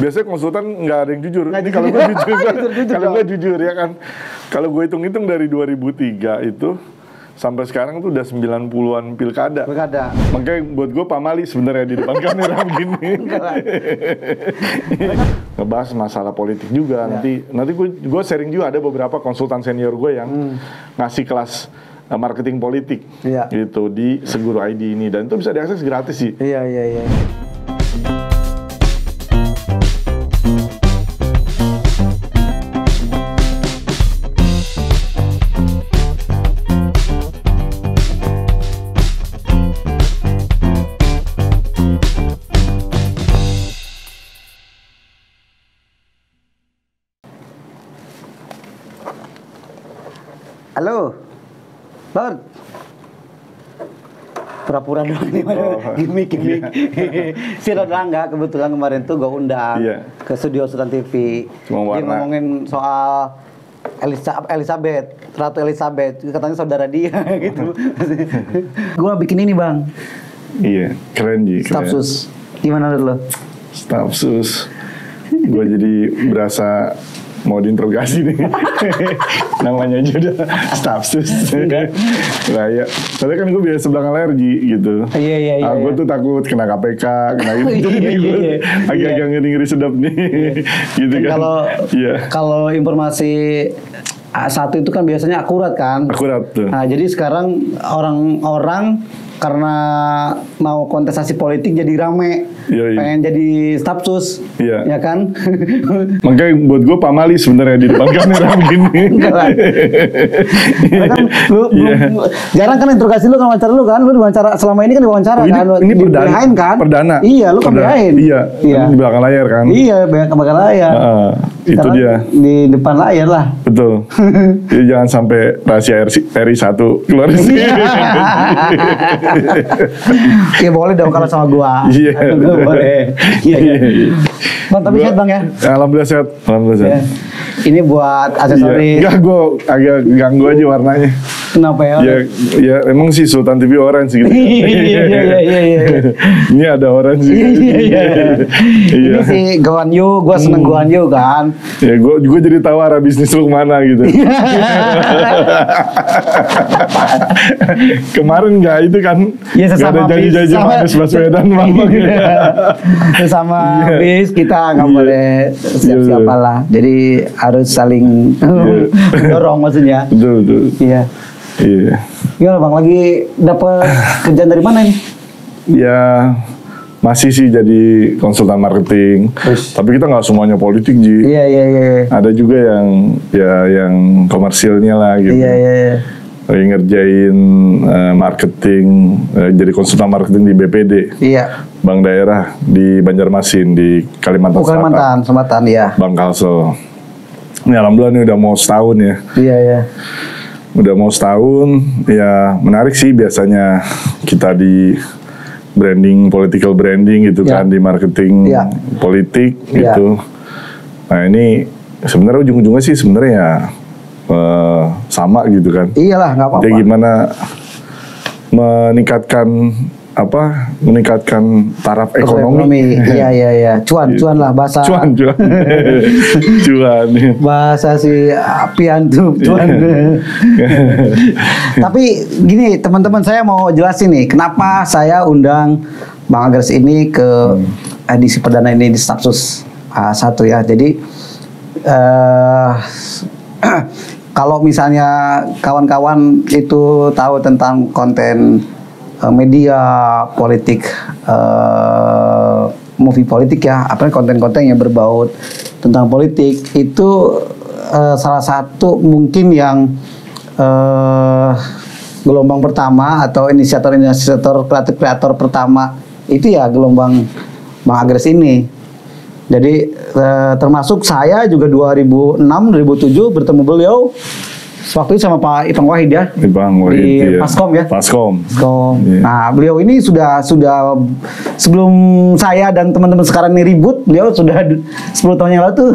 biasanya konsultan nggak ada yang jujur. Ini kalau gue jujur, kalau gue jujur ya kan. Kalau gue hitung-hitung dari 2003 itu sampai sekarang tuh udah 90-an pilkada. Makanya buat gue pamali sebenarnya di depan kamera begini. Ngebahas masalah politik juga. Nanti gue sharing juga, ada beberapa konsultan senior gue yang ngasih kelas marketing politik gitu di Seguro ID ini, dan itu bisa diakses gratis sih. Iya. Halo, Lord. Pura-pura doang nih, gimmick. Si Lord Langga kebetulan kemarin tuh gue undang ke studio Sultan TV. Dia ngomongin soal Ratu Elizabeth, katanya saudara dia gitu. Gue bikin ini bang. Iya, keren Ji. Stafsus, gimana menurut lo? Stafsus, gue jadi berasa mau diinterogasi nih. Namanya aja udah stafsus. Nah ya, soalnya kan gue biasa belakang alergi gitu. Iya. Gue tuh takut kena KPK, kena gitu. Jadi gue agak-agak ngeri-ngeri sedap nih. Gitu kan. Kalau informasi satu itu kan biasanya akurat kan. Akurat tuh. Nah jadi sekarang orang-orang karena mau kontestasi politik jadi rame, pengen jadi stafsus, ya kan? Makanya buat gue pamali sebenarnya di depan kamera begini. Karena kan lu jarang kan interogasi lu kan, wawancara lu kan, lu diwawancara selama ini kan diwawancara kan, ini perdana. Iya, lu kan BH-in. Iya. Di belakang layar kan. Iya, belakang layar. Itu dia. Di depan layar lah. Betul. Jadi jangan sampai rahasia RI 1 keluar sih. Ya boleh dong kalau sama gua. Iya. Boleh. Iya. Bang, tapi sehat bang ya? Alhamdulillah sehat. Ini buat aksesoris. Enggak, gua agak ganggu aja warnanya. Kenapa ya? Ya emang sih Sultan TV orange gitu. Iya. Ini ada orange sih. Iya. Ini sih Guan Yu, gua seneng Guan Yu kan. Ya gua jadi tahu arah bisnis lu kemana gitu. Kemarin nggak itu kan? Iya, sesama ada janji-janji Anies Baswedan sama bis kita nggak boleh siapa lah. Jadi harus saling dorong maksudnya. Betul. Iya. Gimana bang, lagi dapat kerjaan dari mana nih? Ya masih sih jadi konsultan marketing. Tapi kita nggak semuanya politik Ji. Iya. Ada juga yang komersilnya lah gitu. Iya. Lagi ngerjain marketing, jadi konsultan marketing di BPD. Iya. Bank daerah di Banjarmasin di Kalimantan Selatan. Kalimantan Selatan ya. Bank Kalsel. Ini alhamdulillah ini udah mau setahun ya. Iya. Udah mau setahun, ya menarik sih biasanya kita di political branding gitu kan, di marketing politik gitu. Nah ini sebenarnya ujung-ujungnya sih sebenarnya ya sama gitu kan. Iyalah, nggak apa-apa. Jadi gimana meningkatkan taraf ekonomi. Iya. Cuan lah bahasa. Cuan. Bahasa si Apian tuh cuan. Tapi gini teman-teman, saya mau jelasin nih kenapa saya undang Bang Agres ini ke edisi perdana ini di Stafsus 1 ya. Jadi kalau misalnya kawan-kawan itu tahu tentang konten media politik, movie politik ya, konten-konten yang berbau tentang politik itu salah satu mungkin yang gelombang pertama atau inisiator kreator pertama itu ya gelombang Bang Agres ini. Jadi termasuk saya juga 2006-2007 bertemu beliau. Waktu itu sama Pak Ipang Wahid ya, di Paskom ya. Paskom. Yeah. Nah beliau ini sudah sebelum saya dan teman-teman sekarang ini ribut, beliau sudah 10 tahun yang lalu tuh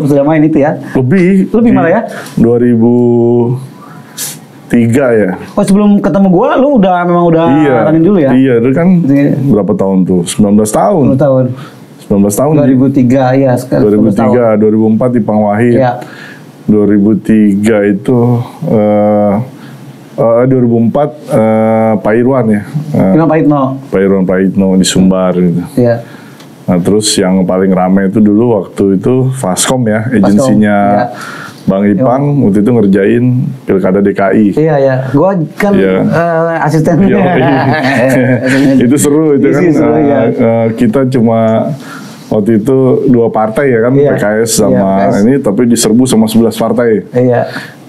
sudah main itu ya. Lebih malah ya. 2003 ya. Oh sebelum ketemu gua, lu memang udah running dulu ya? Iya, itu kan berapa tahun tuh? 19 tahun. 10 tahun. 19 tahun. 2003 ya. 2003, 2004 Ipang Wahid. Ya. 2003 itu 2004 Pak Irwan ya. Pak Irwan Praitno di Sumbar gitu. Iya. Nah, terus yang paling ramai itu dulu waktu itu Faskom ya, agensinya ya. Bang Ipang waktu itu ngerjain Pilkada DKI. Iya ya, gua kan asistennya. Itu seru itu kan. Seru, kita cuma waktu itu 2 partai ya kan, PKS sama ini, tapi diserbu sama 11 partai. Iya.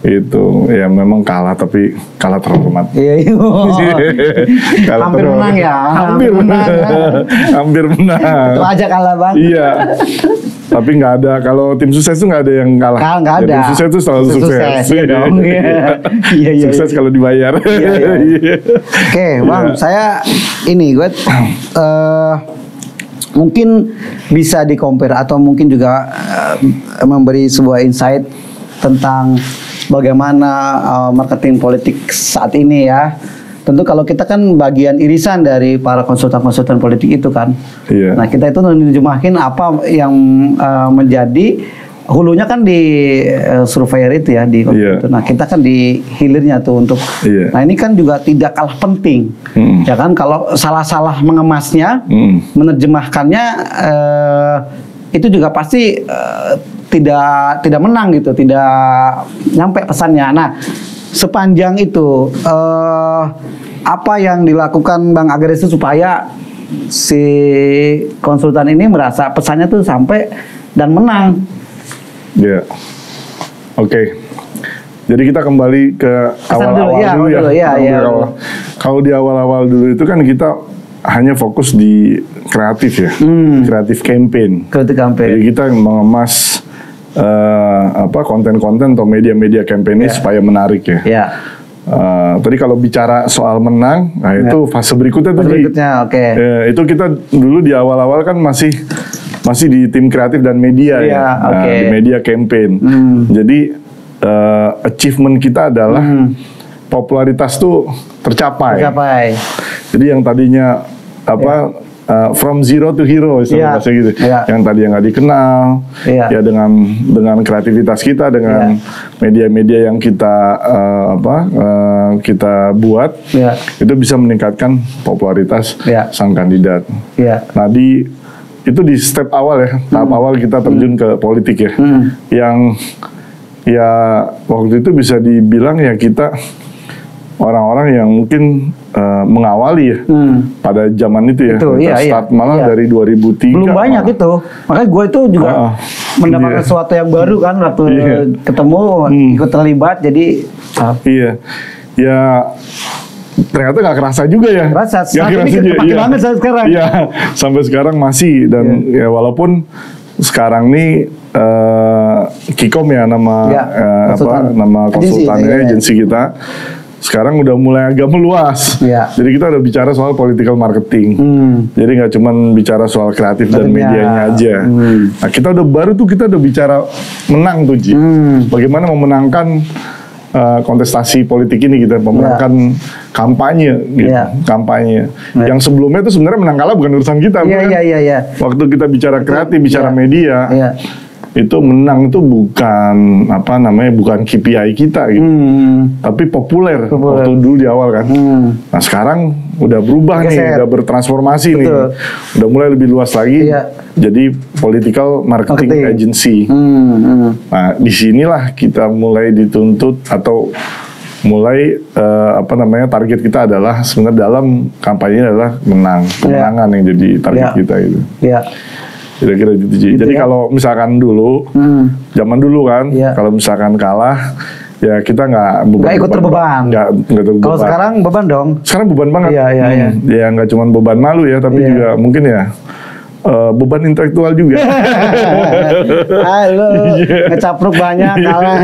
Itu ya memang kalah, tapi kalah terhormat. Iya. Hampir menang ya. Hampir menang. Itu aja kalah Bang. Iya. Tapi nggak ada, kalau tim sukses tuh nggak ada yang kalah. Nggak ada. Tim sukses tuh selalu sukses. Iya dong. Iya. Sukses kalau dibayar. Iya. Oke, Bang, saya ini gue mungkin bisa di-compare atau mungkin juga memberi sebuah insight tentang bagaimana marketing politik saat ini ya. Tentu kalau kita kan bagian irisan dari para konsultan-konsultan politik itu kan. Iya. Nah, kita itu nerjemahin apa yang menjadi hulunya kan di surveyor itu ya di itu. Nah, kita kan di hilirnya tuh untuk. Nah, ini kan juga tidak kalah penting. Ya kan, kalau salah-salah mengemasnya, menerjemahkannya itu juga pasti tidak menang gitu, tidak nyampe pesannya. Nah, sepanjang itu apa yang dilakukan Bang Agres itu supaya si konsultan ini merasa pesannya tuh sampai dan menang. Ya, oke. Jadi kita kembali ke awal-awal dulu ya. Kalau di awal-awal dulu itu kan kita hanya fokus di kreatif ya, kreatif campaign. Jadi kita mengemas konten-konten atau media-media campaign ini supaya menarik ya. Tadi kalau bicara soal menang, nah itu fase berikutnya tuh. Itu kita dulu di awal-awal kan masih di tim kreatif dan media di media campaign. Jadi achievement kita adalah popularitas tuh tercapai. Jadi yang tadinya from zero to hero bahasa gitu. Yang tadi yang nggak dikenal, ya dengan kreativitas kita, dengan media-media yang kita kita buat, itu bisa meningkatkan popularitas sang kandidat. Nah itu di step awal ya, tahap awal kita terjun ke politik ya, yang ya waktu itu bisa dibilang ya kita orang-orang yang mungkin mengawali ya pada zaman itu ya. Start malah dari 2003. Belum banyak itu. Makanya gue itu juga mendapatkan sesuatu yang baru kan waktu ketemu, ikut terlibat. Jadi ya ternyata nggak kerasa juga ya. Saat ini kepake banget sekarang. Iya, sampai sekarang masih dan ya walaupun sekarang nih Kikom ya nama nama konsultannya, agensi kita. Sekarang udah mulai agak meluas. Jadi kita udah bicara soal political marketing. Jadi nggak cuma bicara soal kreatif dan medianya aja. Nah, kita udah bicara menang tuh, Ji. Bagaimana memenangkan kontestasi politik ini, kita memenangkan kampanye gitu. Kampanye. Yang sebelumnya itu sebenarnya menang kalah bukan urusan kita. Waktu kita bicara kreatif, bicara media, itu menang itu bukan bukan KPI kita gitu, tapi populer waktu dulu di awal kan. Nah sekarang udah berubah nih, udah bertransformasi nih, udah mulai lebih luas lagi, jadi political marketing agency. Nah disinilah kita mulai dituntut atau mulai target kita adalah sebenarnya dalam kampanye adalah kemenangan yang jadi target kita gitu. Kira-kira gitu. Jadi kalau misalkan dulu, zaman dulu kan, kalau misalkan kalah, ya kita nggak ikut terbeban. Kalau sekarang beban dong. Sekarang beban banget. Ya nggak cuma beban malu ya, tapi juga mungkin ya beban intelektual juga. Halo, ngecapruk banyak kalah.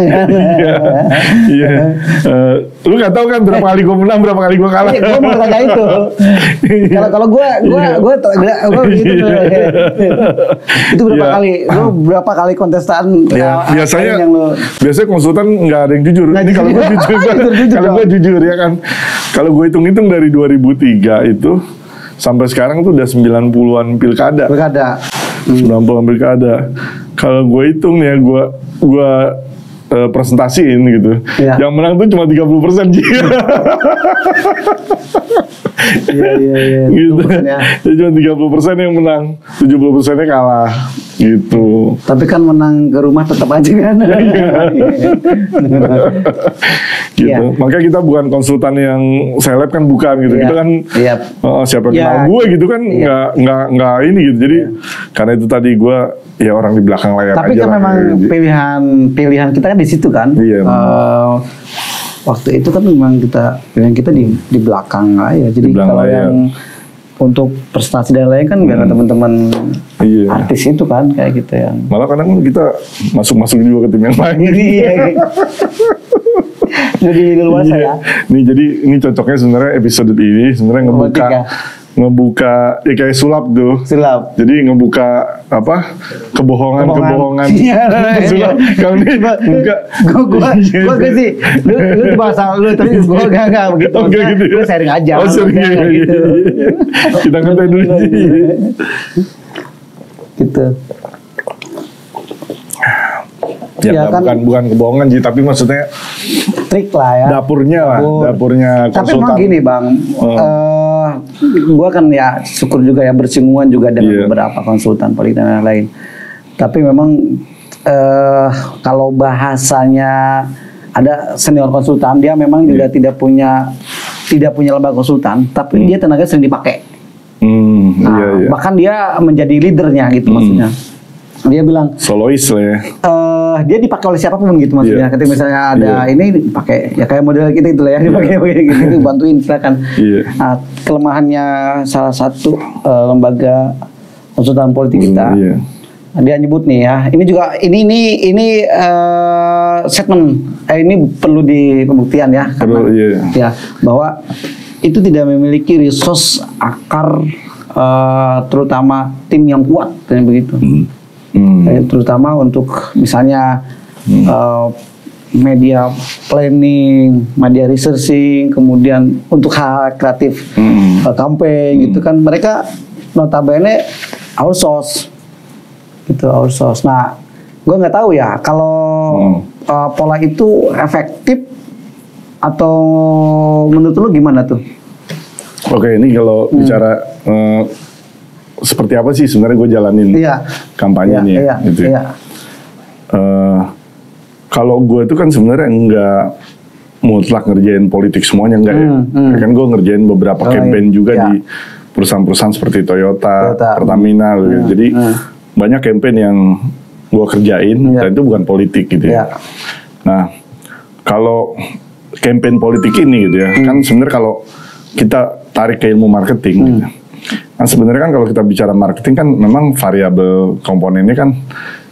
Lu nggak tahu kan berapa kali gue menang, berapa kali gue kalah. Gue mau tanya itu. Kalau gue gitu. Itu berapa kali? Lu berapa kali kontestan? Biasanya konsultan nggak ada yang jujur. Ini kalau gue jujur, kalau gue jujur ya kan. Kalau gue hitung-hitung dari 2003 itu sampai sekarang tuh udah 90-an pilkada. 90 pilkada. Kalau gue hitung nih ya, gue presentasiin gitu. Yang menang tuh cuma 30% sih. Iya. Gitu. Jadi cuma 30% yang menang, 70%-nya kalah. Gitu. Tapi kan menang ke rumah tetap aja kan. Gitu. Makanya kita bukan konsultan yang seleb kan, bukan gitu. Kita kan siapa yang kenal gue gitu kan, nggak ini gitu. Jadi karena itu tadi gue ya orang di belakang layar aja. Tapi kan memang pilihan kita kan di situ kan. Waktu itu kan memang pilihan kita di belakang aja. Jadi kalau yang untuk prestasi dan lain kan biar teman-teman artis itu kan kayak gitu yang. Malah kadang kita masuk juga ke tim yang lain. Jadi luasa ya. Nih jadi ini cocoknya sebenarnya episode ini sebenarnya ngebuka ya kayak sulap tuh. Sulap. Jadi ngebuka apa? Kebohongan. Sulap. Kamu nih buka. Gua sih. Lu bahasa lu tapi gua enggak begitu. Gitu. Gua sharing aja. Oh, sharing gitu. Kita ngetes dulu. Gitu. Ya kan, bukan kebohongan sih, tapi maksudnya trik lah ya. Dapurnya konsultan. Tapi memang gini Bang, gua kan ya syukur juga ya bersinggungan juga dengan beberapa konsultan politik dan lain-lain. Tapi memang kalau bahasanya ada senior konsultan, dia memang juga tidak punya lembaga konsultan, tapi dia tenaga sering dipakai. Bahkan dia menjadi leadernya gitu maksudnya. Dia bilang solois lah ya. Dia dipakai oleh siapapun gitu maksudnya. Ketika misalnya ada ini dipakai ya kayak model kita gitu lah ya, dipakai gitu, bantuin silakan. Nah, kelemahannya salah satu lembaga konsultan politik kita. Dia nyebut nih ya. Ini juga ini statement ini perlu di pembuktian ya karena ya bahwa itu tidak memiliki resource akar terutama tim yang kuat dan begitu. Terutama untuk misalnya media planning, media researching, kemudian untuk hal kreatif campaign gitu kan mereka notabene outsource gitu, outsource. Nah, gue nggak tahu ya kalau pola itu efektif atau menurut lu gimana tuh? Oke, ini kalau bicara seperti apa sih sebenarnya gue jalanin kampanyenya gitu. Kalau gue itu kan sebenarnya enggak mutlak ngerjain politik semuanya, enggak ya. Kan gue ngerjain beberapa campaign juga di perusahaan-perusahaan seperti Toyota. Pertamina gitu. Jadi banyak campaign yang gue kerjain dan itu bukan politik gitu ya. Nah, kalau campaign politik ini gitu ya, kan sebenarnya kalau kita tarik ke ilmu marketing gitu. Nah, sebenarnya kan kalau kita bicara marketing kan memang variabel komponennya kan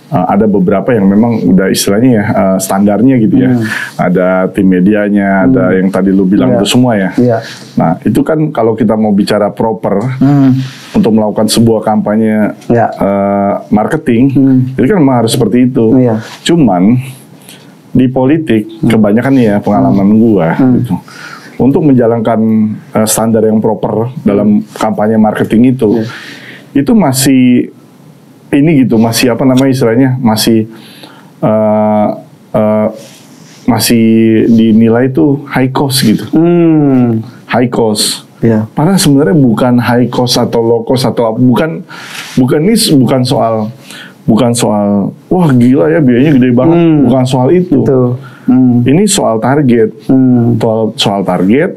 ada beberapa yang memang udah istilahnya ya standarnya gitu ya. Ada tim medianya, ada yang tadi lu bilang itu semua ya. Nah, itu kan kalau kita mau bicara proper untuk melakukan sebuah kampanye marketing, itu kan memang harus seperti itu. Cuman di politik kebanyakan nih ya pengalaman gua gitu. Untuk menjalankan standar yang proper dalam kampanye marketing itu masih ini gitu, masih apa namanya istilahnya, masih dinilai itu high cost gitu. High cost. Padahal sebenarnya bukan high cost atau low cost atau bukan soal wah gila ya biayanya gede banget, bukan soal itu. Ini soal target, soal target,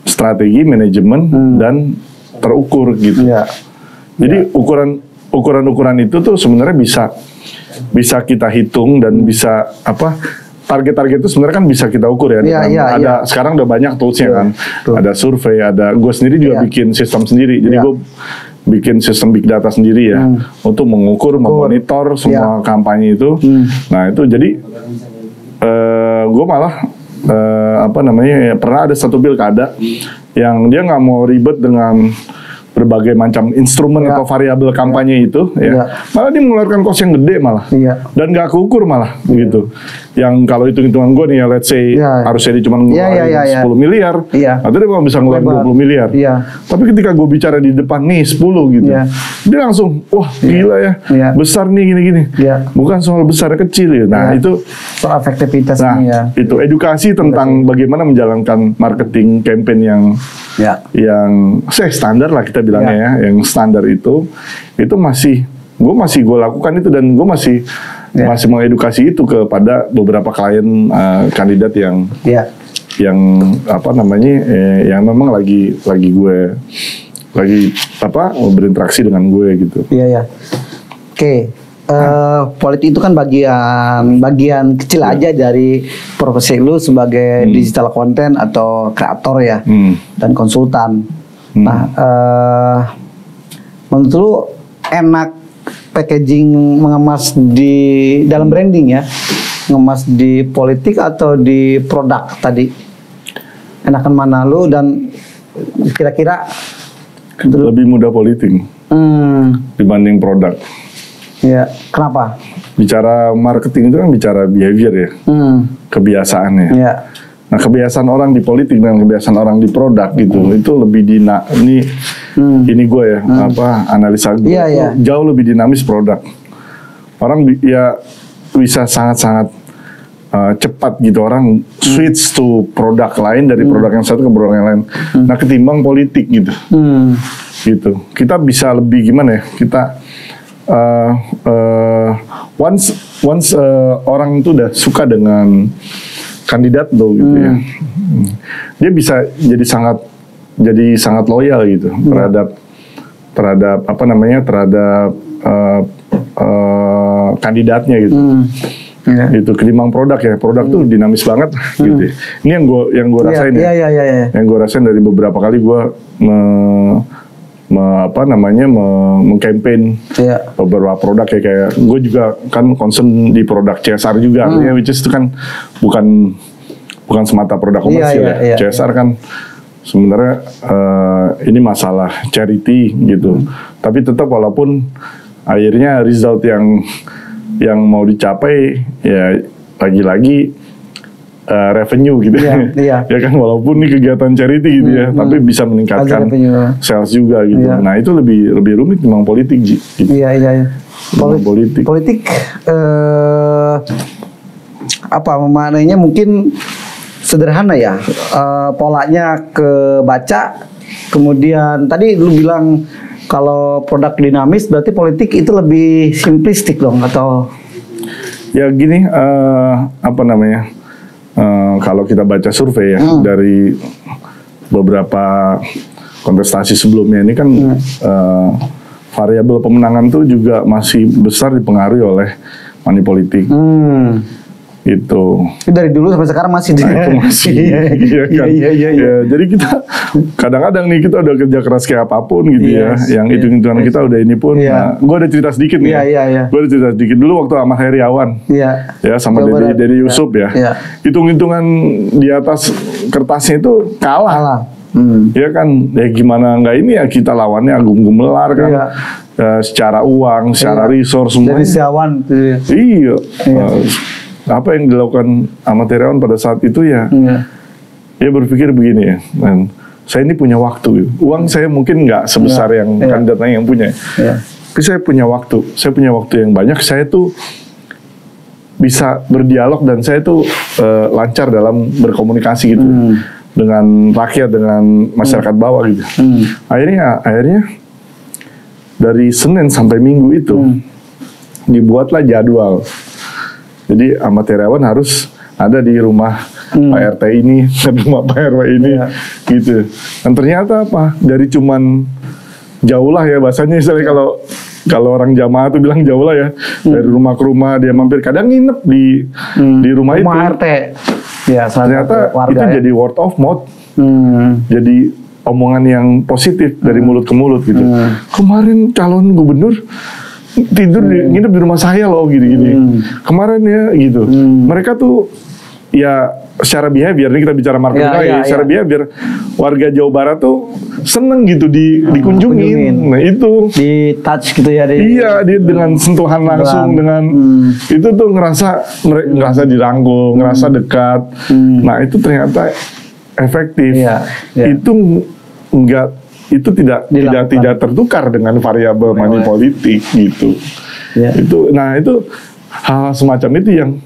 strategi, manajemen dan terukur gitu. Jadi ukuran itu tuh sebenarnya bisa kita hitung dan bisa apa? Target-target itu sebenarnya kan bisa kita ukur ya. Ada sekarang udah banyak toolsnya kan. Ada survei, gue sendiri juga bikin sistem sendiri. Jadi gue bikin sistem big data sendiri ya untuk mengukur, memonitor semua kampanye itu. Nah itu jadi gue malah pernah ada satu pilkada yang dia nggak mau ribet dengan berbagai macam instrumen atau variabel kampanye itu, ya, malah dia mengeluarkan kos yang gede malah, dan nggak keukur malah, gitu. Yang kalau hitung-hitungan gue nih ya, let's say harusnya dia cuma ngeluarin 10 miliar, atau dia cuma bisa ngeluarin 20 miliar. Tapi ketika gue bicara di depan nih 10 gitu, dia langsung, wah gila ya, besar nih gini-gini. Bukan soal besar kecil ya. Nah itu soal efektivitas. Itu edukasi tentang bagaimana menjalankan marketing campaign yang standar lah kita bilangnya ya, yang standar itu masih gue lakukan itu, dan gue masih mengedukasi itu kepada beberapa klien kandidat yang apa namanya yang memang lagi gue berinteraksi dengan gue gitu. Oke. Politik itu kan bagian kecil aja dari profesi lu sebagai digital content atau kreator ya, dan konsultan. Nah, menurut lu enak packaging mengemas di dalam branding ya, mengemas di politik atau di produk tadi? Enakan mana lu, dan kira-kira lebih mudah politik dibanding produk. Ya, kenapa? Bicara marketing itu kan bicara behavior ya, kebiasaannya. Nah, kebiasaan orang di politik dan kebiasaan orang di produk gitu, itu lebih ini gue ya, analisa gue, jauh lebih dinamis produk. Orang bisa sangat-sangat cepat gitu, orang switch to produk lain dari produk yang satu ke produk yang lain. Nah, ketimbang politik gitu. Gitu. Kita bisa lebih gimana ya? Kita once orang itu udah suka dengan kandidat lo gitu ya, dia bisa jadi sangat loyal gitu terhadap apa namanya, terhadap kandidatnya gitu. Itu ketimbang produk ya, produk tuh dinamis banget gitu. Ini yang gue rasain yang gue rasain dari beberapa kali gue mengkampanye beberapa produk ya, kayak gue juga kan concern di produk CSR juga, artinya which is itu kan bukan semata produk komersil CSR kan sebenarnya ini masalah charity gitu, tapi tetap walaupun akhirnya result yang mau dicapai ya lagi-lagi revenue gitu ya kan, walaupun ini kegiatan charity gitu ya, tapi bisa meningkatkan sales juga gitu. Nah itu lebih rumit memang politik gitu. Politik apa memaknainya mungkin sederhana ya, polanya kebaca, kemudian tadi lu bilang kalau produk dinamis berarti politik itu lebih simplistik dong, atau ya gini, apa namanya, kalau kita baca survei ya dari beberapa kontestasi sebelumnya ini kan variabel pemenangan tuh juga masih besar dipengaruhi oleh money politik. Itu dari dulu sampai sekarang masih. Nah, itu masih. Ya, jadi kita kadang-kadang nih kita udah kerja keras kayak apapun gitu yang hitung-hitungan kita udah ini pun. Nah, gue ada cerita sedikit nih. Gue ada cerita sedikit dulu waktu sama Heriawan. Ya, sama Dedi Yusuf ya. Hitung-hitungan di atas kertasnya itu kalah. Ya kan, ya gimana nggak ini ya, kita lawannya Agung Gumelar kan. Secara uang, secara resource semuanya. Dari Siawan. Apa yang dilakukan sama Terawan pada saat itu ya, dia berpikir begini ya, man, saya ini punya waktu, uang saya mungkin nggak sebesar yang kandidat lain yang punya, tapi saya punya waktu yang banyak, saya tuh bisa berdialog dan saya tuh lancar dalam berkomunikasi gitu dengan rakyat, dengan masyarakat bawah gitu. Akhirnya dari Senin sampai Minggu itu dibuatlah jadwal. Jadi sama Terawan harus ada di rumah Pak RT ini, di rumah Pak RW ini, gitu. Dan ternyata apa? Dari cuman jauh lah ya bahasanya, misalnya kalau orang jamaah tuh bilang jauh lah ya, dari rumah ke rumah dia mampir, kadang nginep di rumah itu. RT. Ya, ternyata itu jadi word of mouth, jadi omongan yang positif dari mulut ke mulut gitu. Kemarin calon gubernur tidur nginep di rumah saya loh, gini-gini. Kemarin ya gitu. Mereka tuh ya secara behavior, ini kita bicara marketing secara behavior, warga Jawa Barat tuh seneng gitu dikunjungin. Nah itu di touch gitu ya. Iya, dia dengan sentuhan langsung dengan itu tuh ngerasa dirangkul, ngerasa dekat. Nah itu ternyata efektif. Itu tidak tertukar dengan variabel money politik gitu. Itu hal semacam itu yang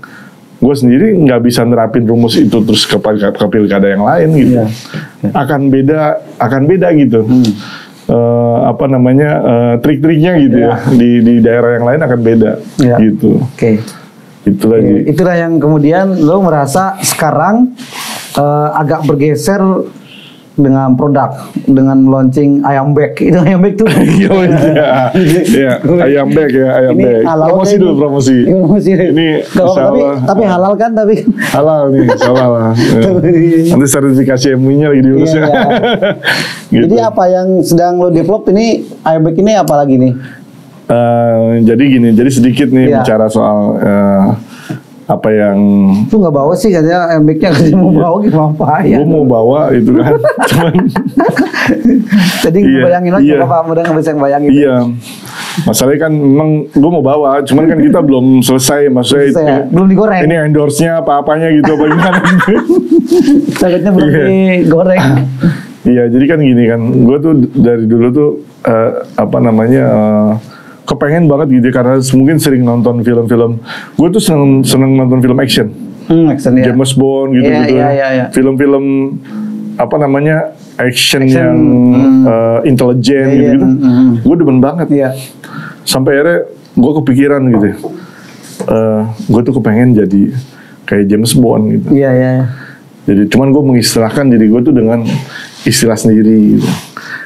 gue sendiri nggak bisa nerapin rumus itu terus ke pilkada yang lain gitu. Akan beda gitu. Trik-triknya gitu ya di daerah yang lain akan beda gitu. Itulah yang kemudian lo merasa sekarang agak bergeser dengan produk, dengan launching ayam bek. Itu ayam bek tuh. Iya, ayam bek. Promosi dulu, promosi. Ini tapi halal kan, tapi halal nih, salah. Nanti sertifikasi MUI-nya lagi diurus ya. Gitu. Jadi apa yang sedang lo develop ini, ayam bek ini apa lagi nih? Jadi sedikit nih bicara soal apa yang lu nggak bawa sih katanya MBK mau bawa gimana ya? Gue mau bawa itu kan, cuman jadi bayangin aja Pak, mudah nggak bisa bayangin. Iya, masalahnya kan memang gue mau bawa, cuman kan kita belum selesai, maksudnya belum digoreng. Ini endorse-nya apa-apanya gitu, apa gimana? Takutnya belum digoreng. Iya, jadi kan gini kan, gue tuh dari dulu tuh kepengen banget gitu karena mungkin sering nonton film-film. Gue tuh seneng nonton film action. James Bond gitu. Film-film action yang intelijen gitu. Gue demen banget. Sampai akhirnya gue kepikiran gitu. Gue tuh kepengen jadi kayak James Bond gitu. Jadi cuman gue mengistilahkan diri gue tuh dengan istilah sendiri gitu.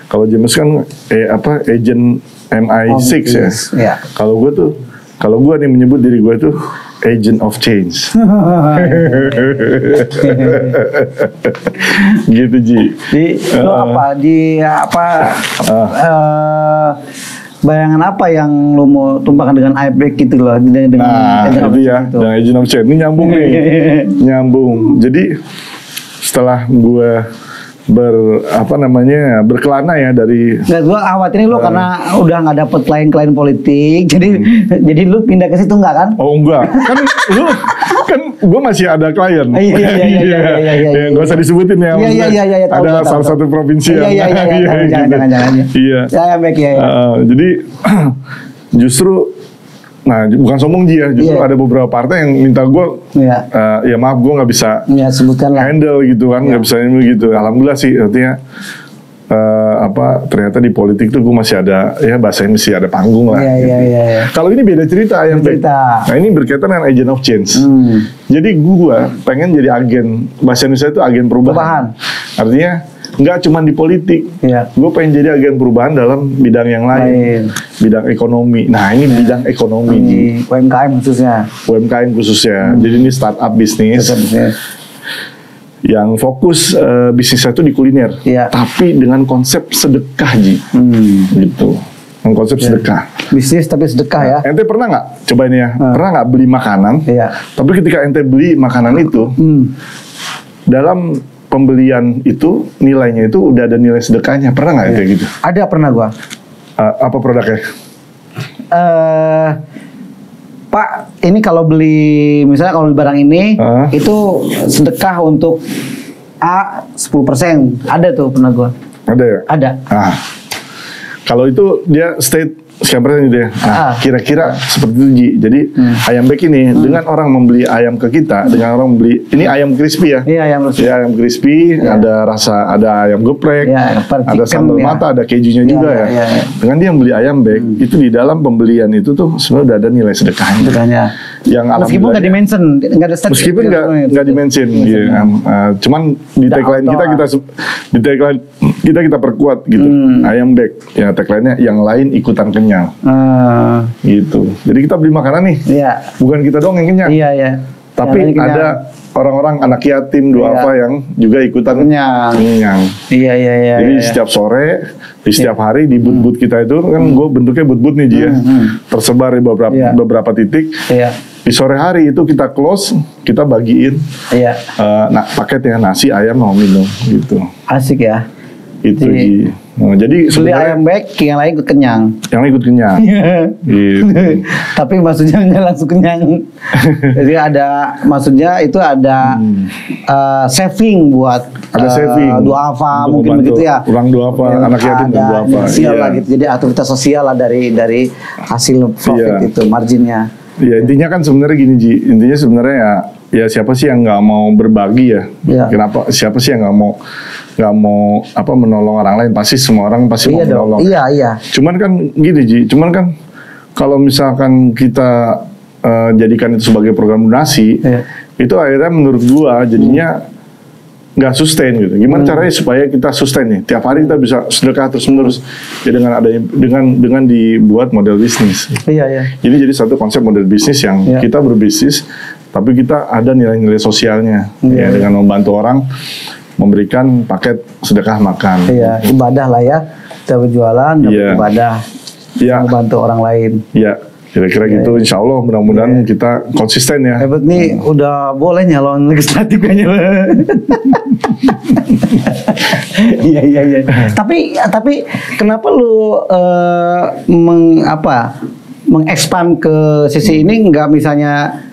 Kalau James kan agent MI6 ya. Kalau gue nih menyebut diri gue tuh agent of change. Gitu Ji. Bayangan apa yang lo mau tumpahkan dengan iBreak gitu loh, dengan itu ya, dengan agent of change. Ini nyambung nih. Nyambung. Jadi setelah gue berkelana ya dari. Gue khawatirin lo karena udah nggak dapet klien politik, jadi lu pindah ke situ nggak kan? Oh enggak, kan gue masih ada klien. Iya. Gak usah disebutin ya. Iya. Ada salah satu provinsi yang. Jangan. Iya. Baik ya. Jadi justru. Nah, bukan sombong Ji ya, justru ada beberapa partai yang minta gue, ya maaf gue nggak bisa handle gitu kan, nggak bisa ini gitu. Alhamdulillah sih, artinya ternyata di politik tuh gue masih ada, ya bahasanya masih ada panggung lah. Kalau ini beda cerita yang Nah ini berkaitan dengan agent of change. Jadi gue pengen jadi agen, bahasa Indonesia itu agen perubahan. Artinya nggak cuma di politik, gue pengen jadi agen perubahan dalam bidang yang lain, bidang ekonomi. Nah ini bidang ekonomi, UMKM khususnya. Jadi ini startup bisnis yang fokus bisnisnya itu di kuliner, tapi dengan konsep sedekah Ji, gitu. Dengan konsep sedekah. Bisnis tapi sedekah ya. Ente pernah nggak coba ini ya? Pernah nggak beli makanan? Tapi ketika ente beli makanan itu, dalam pembelian itu nilainya itu udah ada nilai sedekahnya. Pernah nggak kayak gitu? Ada, pernah gua. Apa produknya? Pak, ini kalau beli misalnya kalau beli barang ini itu sedekah untuk A 10%. Ada tuh, pernah gua. Ada ya? Ada. Kalau itu dia state sekian persen gitu ya. Nah, kira-kira seperti itu Ji. Jadi ayam bek ini dengan orang membeli ayam ke kita, dengan orang membeli ini ayam crispy ya. Iya, ayam crispy. Ayam crispy, ada ayam geprek, ada sambal mata, ada kejunya juga ya. Dengan dia membeli ayam bek, itu di dalam pembelian itu tuh sebenarnya udah ada nilai sedekahnya. Yang meskipun nggak dimention, nggak ada meskipun nggak dimention, cuman di tagline kita perkuat gitu. Ayam bek, ya tagline-nya yang lain ikutan kenyang. Gitu. Jadi kita beli makanan nih, bukan kita doang yang kenyang. Tapi ada orang-orang anak yatim duafa yang juga ikutan kenyang. Jadi setiap sore, di setiap hari di booth-booth kita itu kan gue bentuknya booth-booth nih Ji ya, tersebar di beberapa titik. Di sore hari itu kita close, kita bagiin paketnya nasi, ayam, mau minum gitu. Asik ya. Itu Ji. Nah, jadi beli ayam baik, yang lain ikut kenyang. Yang lain ikut kenyang. Gitu. Tapi maksudnya nggak langsung kenyang. Jadi maksudnya itu ada saving buat duafa mungkin begitu ya. Orang duafa, anak yatim dan duafa. Sosial lah gitu. Jadi aktivitas sosial lah dari hasil profit itu marginnya. Ya intinya kan sebenarnya gini Ji, intinya sebenarnya ya siapa sih yang nggak mau berbagi ya? Kenapa? Siapa sih yang nggak mau menolong orang lain? Pasti semua orang pasti mau menolong. Iya. Cuman kan gini Ji, kalau misalkan kita jadikan itu sebagai program donasi, itu akhirnya menurut gua jadinya nggak sustain gitu. Gimana caranya supaya kita sustain nih? Tiap hari kita bisa sedekah terus menerus. Ya dengan dibuat model bisnis. Iya. Jadi satu konsep model bisnis yang kita berbisnis, tapi kita ada nilai-nilai sosialnya. Ya, dengan membantu orang memberikan paket sedekah makan. Iya, ibadah lah ya. Kita berjualan, dapat ibadah, membantu orang lain. Iya. Kira-kira gitu, insya Allah mudah-mudahan kita konsisten ya. Hebat nih, udah boleh nyalon legislatif kayaknya. Iya. Tapi kenapa lu mengekspan ke sisi ini, nggak misalnya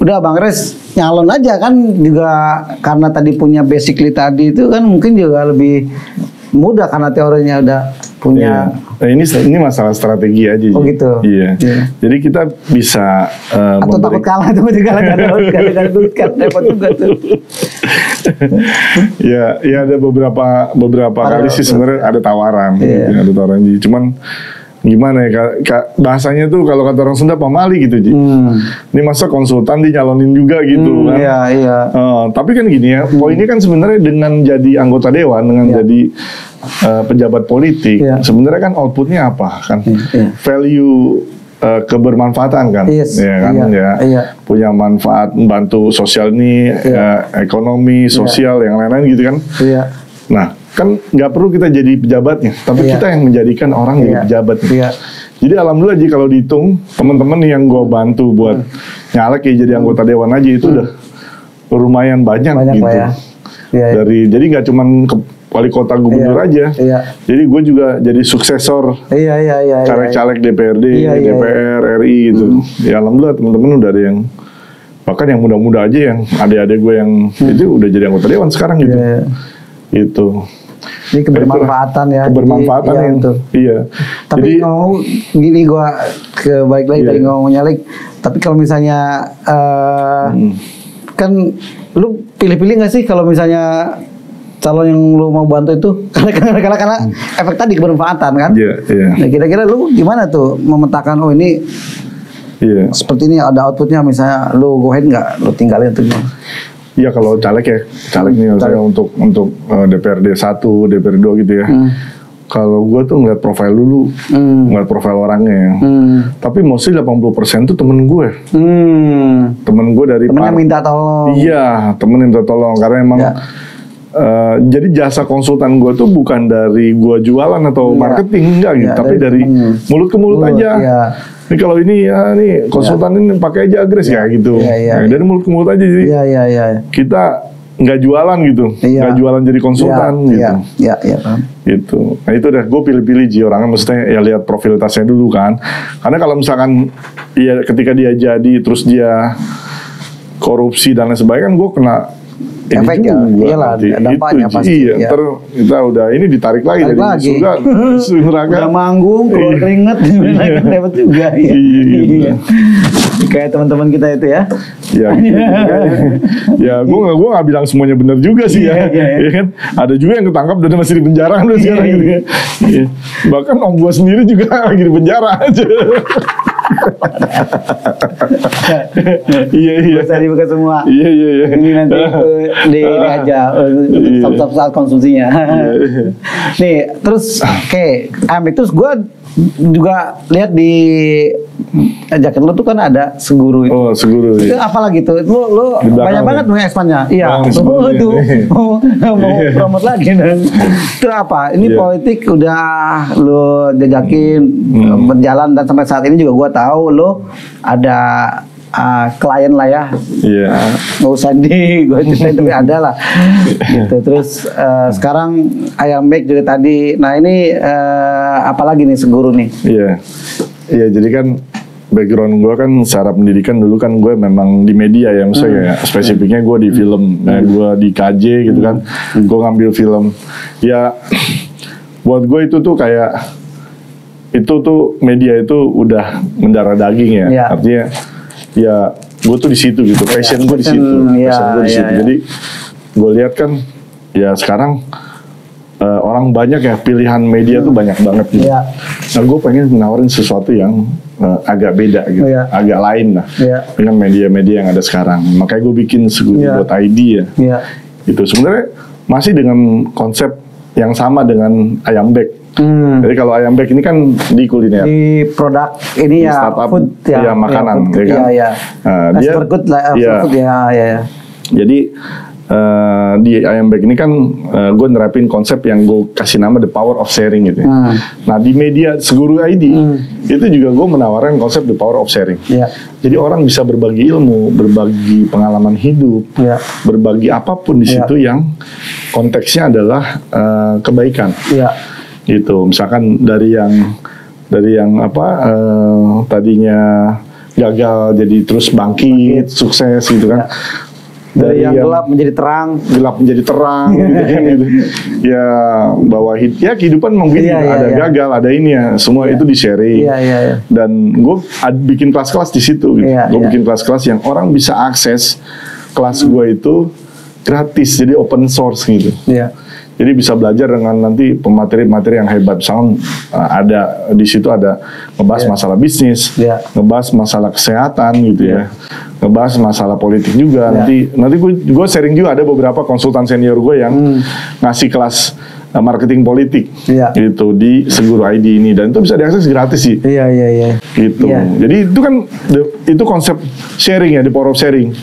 udah Bang Res nyalon aja kan, juga karena tadi punya basically tadi itu kan mungkin juga lebih mudah karena teorinya udah punya. Nah, ini masalah strategi aja. Oh gitu. Iya. Jadi kita bisa atau takut kalah tuh juga gara-gara duit kan repot juga tuh. ya ada beberapa kali sih sebenarnya ada tawaran. Gitu, ada tawaran. Cuman gimana ya bahasanya tuh kalau kata orang Sunda pamali gitu Ji. Ini masa konsultan dinyalonin juga gitu kan. Iya. Tapi kan gini ya, poinnya kan sebenarnya dengan jadi anggota dewan, dengan jadi pejabat politik, sebenarnya kan outputnya apa kan? Value kebermanfaatan kan, punya manfaat membantu sosial ini, ekonomi, sosial yang lain-lain gitu kan. Nah, kan nggak perlu kita jadi pejabatnya, tapi kita yang menjadikan orang jadi pejabatnya. Jadi alhamdulillah Ji, kalau dihitung teman-teman yang gue bantu buat nyalek ya jadi anggota dewan aja itu udah lumayan banyak gitu. Jadi nggak cuman wali kota gubernur aja. Jadi gue juga jadi suksesor caleg-caleg DPRD, DPR, RI gitu. Ya alhamdulillah teman-teman udah ada yang bahkan yang muda-muda aja, yang adik-adik gue yang itu udah jadi anggota dewan sekarang gitu. Itu. Ini kebermanfaatan ya. Kebermanfaatan yang itu. Iya. Tapi jadi, ngomong gini gue balik lagi tadi ngomong nyalek. Tapi kalau misalnya kan lu pilih-pilih nggak sih kalau misalnya calon yang lu mau bantu itu karena efek tadi kebermanfaatan kan? Nah, kira-kira lu gimana tuh memetakan ini seperti ini ada outputnya, misalnya lu go ahead nggak, lu tinggalin tuh? Iya kalau caleg nih saya untuk DPRD 1, DPRD 2 gitu ya. Kalau gue tuh ngeliat profil dulu, ngeliat profil orangnya. Tapi mostly 80% tuh temen gue. Temen gue dari temen yang minta tolong. Iya, temen yang minta tolong karena emang jadi jasa konsultan gue tuh bukan dari gue jualan atau marketing enggak gitu, tapi dari mulut ke mulut aja. Ini kalau ini konsultan ini pakai aja Agres gitu. Dari mulut ke mulut aja, jadi kita nggak jualan gitu, nggak jualan jadi konsultan gitu. Gitu. Nah itu dah gue pilih-pilih Ji orangnya, maksudnya ya lihat profilitasnya dulu kan. Karena kalau misalkan ketika dia jadi terus dia korupsi dan lain sebagainya kan gue kena efek ya, iyalah dampaknya pasti. Iya, kita udah ini ditarik lagi dari surga, neraka. Udah manggung, keluar keringet, dapat juga. Iya. Kayak teman-teman kita itu ya. Ya, gue nggak bilang semuanya benar juga sih ya. Kan ada juga yang ketangkap dan masih di penjara sekarang gitu ya. Bahkan om gue sendiri juga lagi di penjara aja. Iya. Bisa dibuka semua. Iya. Ini nanti di ini aja saat konsumsinya. Nih, terus terus gue juga lihat di jaket lu tuh kan ada Seguru itu. Oh, Seguru. Itu apalagi tuh? Lu banyak banget mengekspannya. Iya. Tuh mau promote lagi dan itu apa? Ini politik udah lu jajakin berjalan dan sampai saat ini juga gua tahu lu ada klien lah ya. Iya. Nggak usah gue ceritain tapi ada lah. Gitu. Terus sekarang Ayambek juga tadi. Nah ini apalagi nih Seguru nih? Iya. Iya jadi kan background gue kan secara pendidikan dulu kan gue memang di media ya, maksudnya spesifiknya gue di film, gue di KJ gitu kan, gue ngambil film. Ya buat gue itu tuh kayak itu tuh media itu udah mendarah daging ya, artinya ya gue tuh di situ gitu, passion gue di situ, Jadi gue lihat kan ya sekarang orang banyak ya, pilihan media tuh banyak banget gitu. Nah gue pengen menawarin sesuatu yang agak beda gitu, agak lain lah dengan media-media yang ada sekarang. Makanya gue bikin Seguru.id ya. Itu sebenarnya masih dengan konsep yang sama dengan Ayambek. Jadi kalau Ayambek ini kan di kuliner, di produk ini ya, startup, food ya makanan, food, ya kan? Dia food ya. Jadi di Ayambek ini kan gue nerapin konsep yang gue kasih nama the power of sharing gitu ya. Nah di media Seguru.id itu juga gue menawarkan konsep the power of sharing. Jadi orang bisa berbagi ilmu, berbagi pengalaman hidup, berbagi apapun di situ yang konteksnya adalah kebaikan. Gitu. Misalkan dari yang tadinya gagal jadi terus bangkit, sukses gitu kan. Dari yang gelap menjadi terang gitu kan gitu. Ya bahwa ya kehidupan mungkin ada gagal, ada ini ya, semua itu di-sharing. Dan gue bikin kelas-kelas di situ gitu. Gue bikin kelas-kelas yang orang bisa akses kelas gue itu gratis, jadi open source gitu. Jadi bisa belajar dengan nanti pemateri-materi yang hebat. Misalnya ada di situ ada ngebahas masalah bisnis, ngebahas masalah kesehatan gitu ya, ngebahas masalah politik juga. Nanti gue sharing juga, ada beberapa konsultan senior gue yang ngasih kelas marketing politik gitu di Seguru.id ini, dan itu bisa diakses gratis sih. Gitu. Jadi itu kan itu konsep sharing ya, the power of sharing.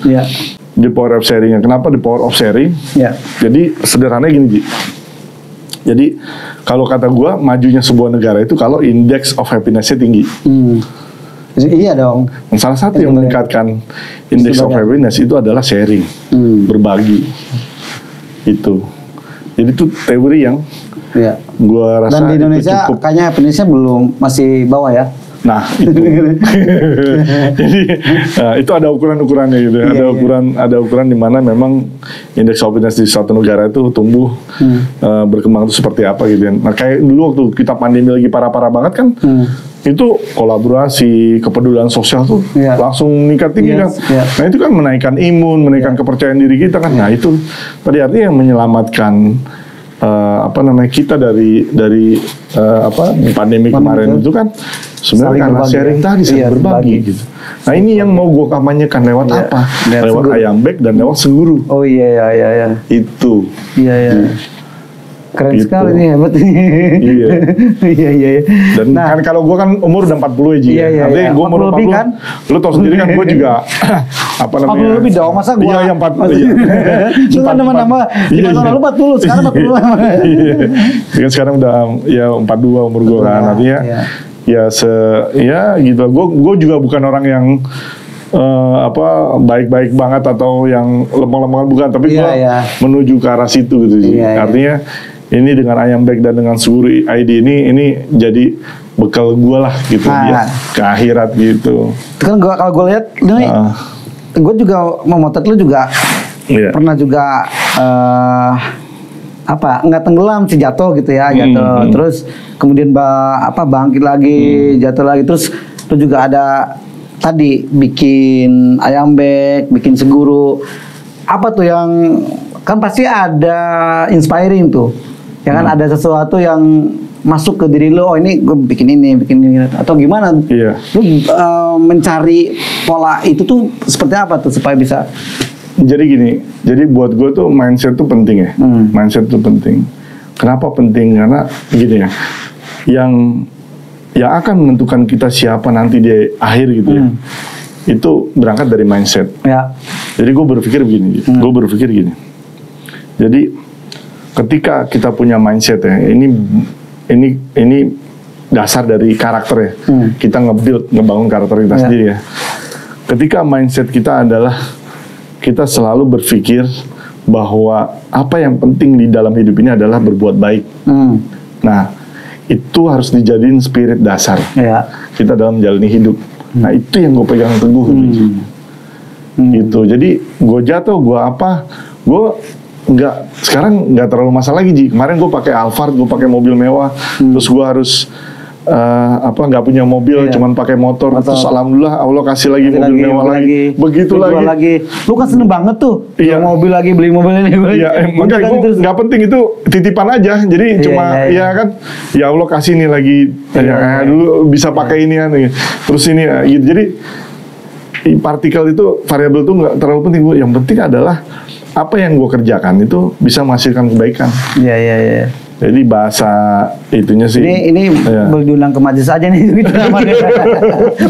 The power of sharing. Kenapa the power of sharing? Jadi sederhananya gini, Ji. Jadi kalau kata gua, majunya sebuah negara itu kalau indeks of happiness-nya tinggi. Iya dong. Dan salah satu yang meningkatkan indeks of happiness itu adalah sharing, berbagi. Itu. Jadi itu teori yang gua rasa. Dan di Indonesia kayaknya happiness-nya belum, masih bawah ya. Nah itu, jadi itu ada ukuran-ukurannya gitu. Ada ukuran di mana memang indeks happiness di suatu negara itu tumbuh, berkembang itu seperti apa gitu. Nah kayak dulu waktu kita pandemi lagi parah-parah banget kan, itu kolaborasi, kepedulian sosial tuh langsung meningkat tinggi kan. Nah itu kan menaikkan imun, menaikkan kepercayaan diri kita kan. Nah itu tadi artinya yang menyelamatkan kita dari pandemi kemarin itu kan sebenarnya karena sharing tadi, saling berbagi gitu. Nah ini yang mau gue kampanyekan lewat apa? Lewat Ayambek dan lewat Seguru. Oh iya. Itu. Iya. Keren gitu. Sekali nih, hebat nih. Iya. Dan kan kalau gue kan umur udah 40 aja. Artinya gue umur 40 kan. Lu tau sendiri kan gue juga apa namanya? 40 lebih dong, masa gue? Iya, 40. Lu kan nama-nama 5 tahun lalu 40, sekarang 40. Iya. Sekarang udah ya 42 umur gue kan. Artinya ya gitu. Gue juga bukan orang yang baik-baik banget atau yang lemah-lemah, bukan, tapi gue menuju ke arah situ gitu. Artinya ini dengan Ayambek dan dengan Seguru.id ini jadi bekal gue lah gitu ya, ke akhirat gitu. Kan kalau gue lihat ini, gue juga memotret lu juga pernah juga nggak tenggelam sih, jatuh gitu ya, terus kemudian bangkit lagi, jatuh lagi, terus lu juga ada tadi bikin Ayambek, bikin Seguru. Apa tuh yang kan pasti ada inspiring tuh, ya kan, ada sesuatu yang masuk ke diri lo, oh ini gue bikin ini atau gimana? Lu mencari pola itu tuh seperti apa tuh supaya bisa? Jadi gini, jadi buat gue tuh mindset tuh penting ya. Mindset tuh penting. Kenapa penting? Karena gini ya, yang akan menentukan kita siapa nanti di akhir gitu ya, itu berangkat dari mindset. Jadi gue berpikir begini, jadi ketika kita punya mindset ya, ini dasar dari karakter ya, kita ngebangun karakter kita sendiri ya. ketika mindset kita adalah kita selalu berpikir bahwa apa yang penting di dalam hidup ini adalah berbuat baik. Nah, itu harus dijadiin spirit dasar kita dalam menjalani hidup. Nah, itu yang gue pegang teguh. Gitu. Jadi gue jatuh, gue apa, gue sekarang nggak terlalu masalah lagi, Ji. Kemarin gue pakai Alphard, gue pakai mobil mewah, terus gue harus nggak punya mobil, cuman pakai motor. Terus alhamdulillah Allah kasih lagi mobil mewah lagi. Begitu lagi. Lu kan seneng banget tuh. Mobil lagi, beli mobil ini. Iya, makanya gue nggak penting, itu titipan aja. Jadi cuma ya kan, ya Allah kasih nih lagi. Dulu bisa pakai ini kan. Terus ini gitu. Jadi partikel itu variabel itu nggak terlalu penting. Yang penting adalah apa yang gue kerjakan itu bisa menghasilkan kebaikan. Iya. Jadi bahasa itunya sih. Ini boleh diundang ke majelis aja nih, gitu namanya.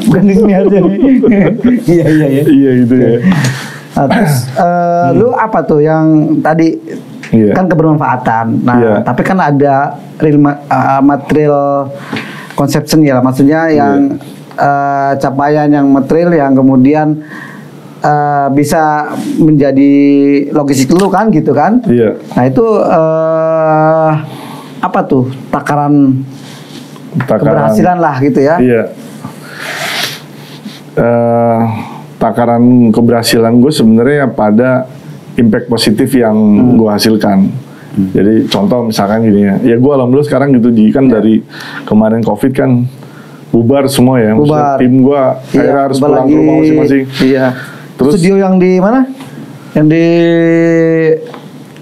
Bukan di sini aja nih. Iya. Iya gitu ya. Terus lu apa tuh yang tadi kan kebermanfaatan. Nah, tapi kan ada real material conception ya, maksudnya yang capaian yang material yang kemudian bisa menjadi logistik lu kan gitu kan. Nah itu apa tuh takaran keberhasilan lah gitu ya. Takaran keberhasilan gue sebenarnya pada impact positif yang gue hasilkan. Jadi contoh misalkan gini ya gue alhamdulillah sekarang gitu kan dari kemarin COVID kan bubar semua ya. Tim gue akhirnya harus pulang ke rumah masing-masing. Terus studio yang di mana? Yang di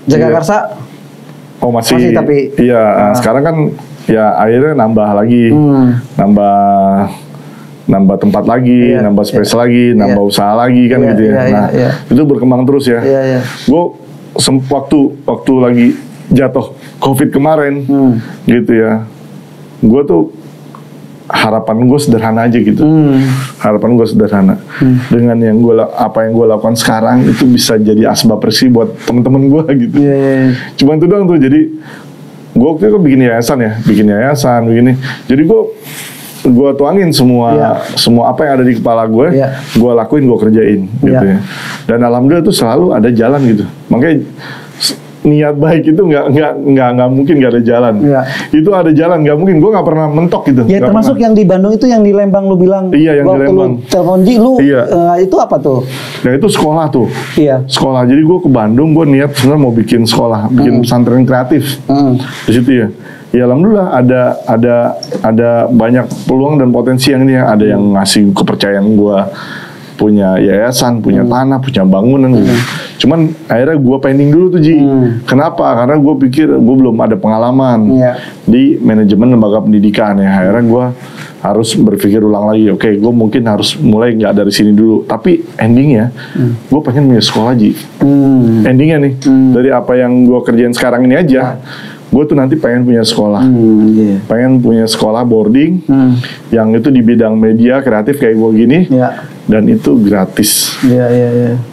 Jagakarsa? Oh masih tapi sekarang kan ya akhirnya nambah lagi, nambah tempat lagi, nambah space lagi, nambah usaha lagi kan gitu ya. Nah itu berkembang terus ya. Gue waktu lagi jatuh COVID kemarin gitu ya, gue tuh harapan gue sederhana aja gitu. Harapan gue sederhana. Dengan apa yang gue lakukan sekarang itu bisa jadi asbab bersih buat temen-temen gue gitu. Cuman itu doang tuh. Jadi gue waktu itu bikin yayasan begini. Jadi gue tuangin semua apa yang ada di kepala gue, gue lakuin, gue kerjain gitu ya. Dan alhamdulillah tuh selalu ada jalan gitu. Makanya niat baik itu nggak mungkin nggak ada jalan. Itu ada jalan, nggak mungkin. Gue nggak pernah mentok gitu. Ya termasuk yang di Bandung itu, yang di Lembang lu bilang. Iya yang di Lembang. Telepon Ji lu itu apa tuh? Nah itu sekolah tuh. Sekolah. Jadi gue ke Bandung, gue niat sebenarnya mau bikin sekolah, bikin pesantren kreatif di situ ya. Ya alhamdulillah ada banyak peluang dan potensi yang ini ya. Ada yang ngasih kepercayaan gue punya yayasan, punya tanah, punya bangunan gitu. Cuman akhirnya gue pending dulu tuh Ji. Kenapa? Karena gue pikir gue belum ada pengalaman di manajemen lembaga pendidikan ya. Akhirnya gue harus berpikir ulang lagi. Oke, gue mungkin harus mulai nggak dari sini dulu. Tapi endingnya gue pengen punya sekolah Ji. Endingnya nih dari apa yang gue kerjain sekarang ini aja. Gue tuh nanti pengen punya sekolah, pengen punya sekolah boarding yang itu di bidang media kreatif kayak gue gini, dan itu gratis.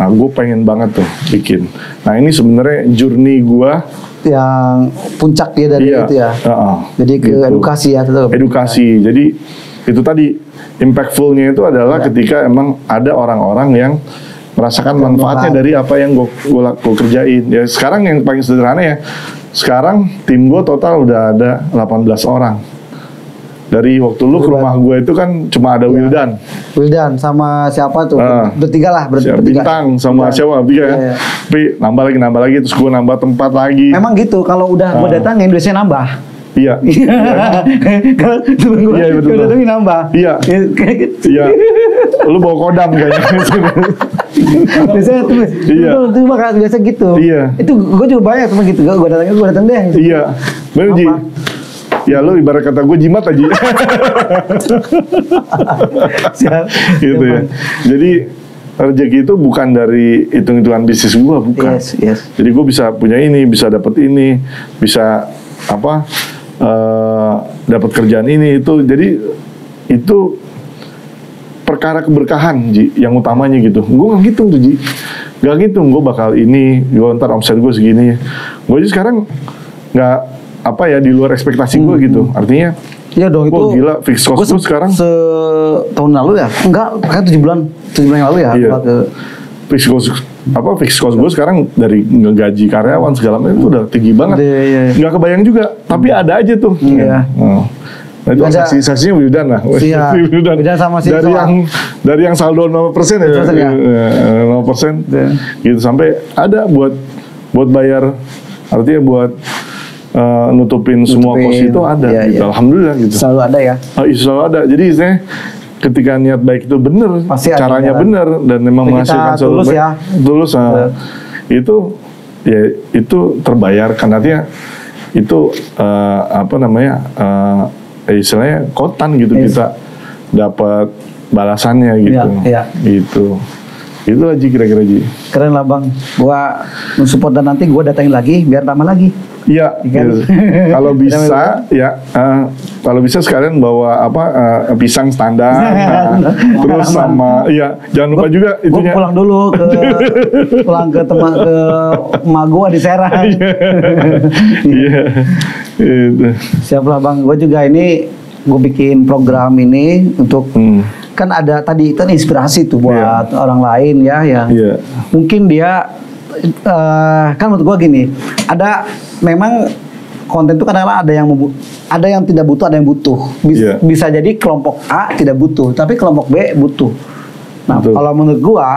Nah gue pengen banget tuh bikin. Nah ini sebenarnya journey gue yang puncak ya dari itu ya. Jadi ke gitu. Edukasi ya, tetap. Edukasi. Jadi itu tadi impactfulnya itu adalah ketika emang ada orang-orang yang merasakan manfaatnya dari apa yang gue kerjain. Ya sekarang yang paling sederhana ya. Sekarang tim gue total udah ada 18 orang. Dari waktu lu ke rumah gue itu kan cuma ada Wildan sama siapa tuh? Bertiga lah, Bintang sama siapa? Bertiga ya. Tapi nambah lagi terus gue nambah tempat lagi. Emang gitu, kalau udah gue datangin biasanya nambah. Iya. Kalau temen gue datangin nambah. Iya. Lu bawa kodam kayaknya. Biasanya tuh, itu bakal biasa gitu. Itu gue juga banyak temen gitu. Gue datang deh. Iya. Bener Ji. Ya lu ibarat kata gue jimat aja. Gitu ya. Jadi rezeki itu bukan dari hitung-hitungan bisnis gue, bukan. Jadi gue bisa punya ini, bisa dapat ini, bisa dapat kerjaan ini itu. Jadi itu perkara keberkahan Ji, yang utamanya gitu. Gue nggak ngitung tuh Ji, nggak ngitung gue bakal ini, gue ntar omset gue segini.Gue aja sekarang nggak di luar ekspektasi gue gitu. Artinya iya dong, itu gila fix cost gue sekarang tahun lalu ya? Enggak, kayak 7 bulan. 7 bulan yang lalu ya. Iya. Fixed cost gue sekarang dari ngegaji karyawan segala macam itu udah tinggi banget. Iya. Nggak kebayang juga, tapi ada aja tuh. Iya. Nah itu saksinya Wildan lah. Iya. Wildan sama si dari yang saldo 0% ya. 0% gitu sampai ada buat bayar, artinya buat nutupin semua kos itu ada. Iya, gitu. Iya. Alhamdulillah gitu. Selalu ada ya. Selalu ada. Jadi istilahnya ketika niat baik itu benar, caranya benar dan memang menghasilkan tulus baik, ya. Tulus. Itu terbayarkan, artinya itu istilahnya kotan gitu, kita dapat balasannya gitu. Gitu. Itu aja kira-kira Ji. Keren lah Bang. Gua mensupport dan nanti gua datangin lagi biar tambah lagi. Iya. Gitu. Kalau bisa kalau bisa sekalian bawa pisang standar. Terus sama jangan lupa juga itunya. Gua pulang ke emak gua di Serang. Iya. Itu. Siap lah Bang. Gua juga gue bikin program ini untuk kan ada tadi kan inspirasi tuh buat orang lain ya yang mungkin dia kan menurut gue gini, ada memang konten itu kadang-kadang ada yang tidak butuh, ada yang butuh. Bisa jadi kelompok A tidak butuh, tapi kelompok B butuh. Nah, kalau menurut gue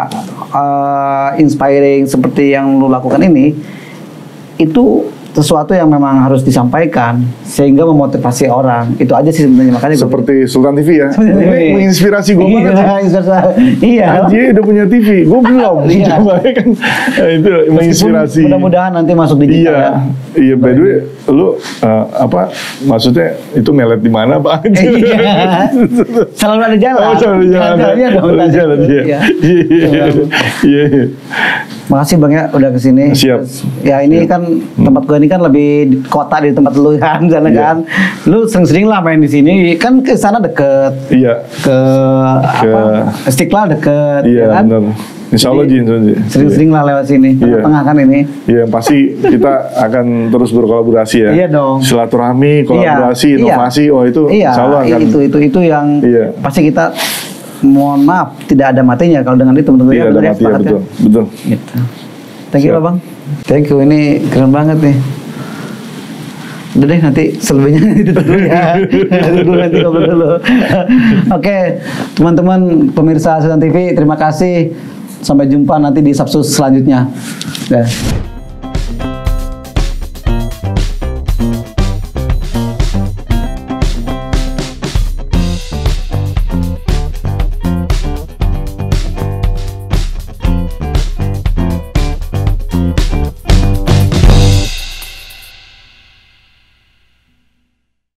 inspiring seperti yang lu lakukan ini itu sesuatu yang memang harus disampaikan sehingga memotivasi orang. Itu aja sih sebenarnya, makanya seperti Sultan TV ya. Ini menginspirasi gue banget. Iya. Anjir udah punya TV, gue belum. Coba kan itu menginspirasi. Mudah-mudahan nanti masuk digital ya. Iya, by the way, lu maksudnya itu melet di mana, Pak? Selalu ada jalan. Selalu jalan. Iya. Makasih Bang ya udah kesini. Siap. Ya ini kan tempat gue ini kan lebih di kota di tempat lu kan, sana kan. Lu sering-sering lah main di sini. Kan ke sana deket. Iya. Ke Istiqlal deket. Iya kan? benar. Insya Allah Ji. Sering-sering lah lewat sini. Tengah kan ini. Iya pasti kita akan terus berkolaborasi ya. Iya dong. Silaturahmi, kolaborasi, inovasi. Oh itu. Insya Allah akan. Itu yang pasti kita. Mohon maaf, tidak ada matinya kalau dengan itu menurut saya. Tidak ada matinya, betul. Gitu. Thank you lah Bang. Thank you, ini keren banget nih. Udah deh, nanti selebihnya itu dulu ya. Nanti ngobrol dulu. Oke, teman-teman pemirsa Sultan TV, terima kasih. Sampai jumpa nanti di Subsus selanjutnya.